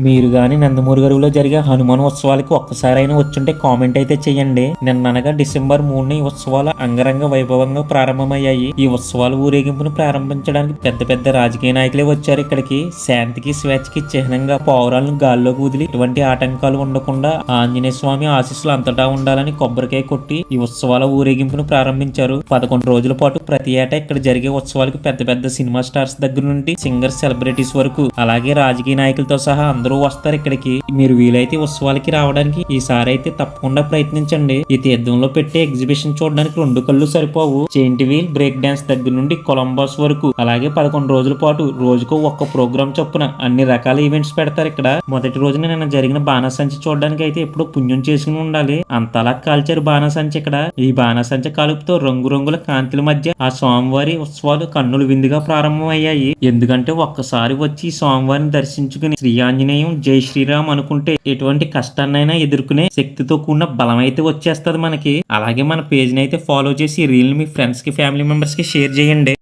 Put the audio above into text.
మీరు గాని నందమూరి గారిలో జరిగే హనుమాన్ ఉత్సవాలకి ఒక్కసారైనా వచ్చుంటే కామెంట్ అయితే చేయండి. నిన్ననగా డిసెంబర్ 3ని ఈ ఉత్సవాలు అంగరంగ వైభవంగా ప్రారంభమయ్యాయి. ఈ ఉత్సవాల ఊరేగింపును ప్రారంభించడానికి పెద్ద పెద్ద రాజకీయ నాయకులే వచ్చారు ఇక్కడికి. శాంతికి స్వేచ్ఛకి చిహ్నంగా పౌరాలను గాల్లోకి వదిలి ఎటువంటి ఆటంకాలు ఉండకుండా ఆంజనేయ స్వామి ఆశీస్సులు అంతటా ఉండాలని కొబ్బరికాయ కొట్టి ఈ ఉత్సవాల ఊరేగింపును ప్రారంభించారు. 11 రోజుల పాటు ప్రతి ఏటా ఇక్కడ జరిగే ఉత్సవాలకు పెద్ద పెద్ద సినిమా స్టార్స్ దగ్గర నుండి సింగర్ సెలబ్రిటీస్ వరకు అలాగే రాజకీయ నాయకులతో సహా అందరూ వస్తారు ఇక్కడికి. మీరు వీలైతే ఉత్సవాలకి రావడానికి ఈసారి అయితే తప్పకుండా ప్రయత్నించండి. ఈ తీర్థంలో పెట్టే ఎగ్జిబిషన్ చూడడానికి 2 కళ్ళు సరిపోవు. చైంట్ వీల్, బ్రేక్ డాన్స్ దగ్గర నుండి కొలంబస్ వరకు అలాగే 11 రోజుల పాటు రోజుకో ఒక్క ప్రోగ్రామ్ చొప్పున అన్ని రకాల ఈవెంట్స్ పెడతారు ఇక్కడ. మొదటి రోజున నిన్న జరిగిన బాణసంచి చూడడానికి అయితే ఎప్పుడో పుణ్యం చేసుకుని ఉండాలి. అంతలా కాల్చారు బాణసంచి ఇక్కడ. ఈ బాణసంచి కాలుపుతో రంగురంగుల కాంతుల మధ్య ఆ స్వామివారి ఉత్సవాలు కన్నుల విందుగా ప్రారంభమయ్యాయి. ఎందుకంటే ఒక్కసారి వచ్చి స్వామివారిని దర్శించుకుని శ్రీ ఆంజనేయం జై శ్రీరామ్ అనుకుంటే ఎటువంటి కష్టాన్నైనా ఎదుర్కొనే శక్తితో కూడిన బలం అయితే వచ్చేస్తుంది మనకి. అలాగే మన పేజ్ ని అయితే ఫాలో చేసి రీల్ మీ ఫ్రెండ్స్ కి ఫ్యామిలీ మెంబర్స్ కి షేర్ చేయండి.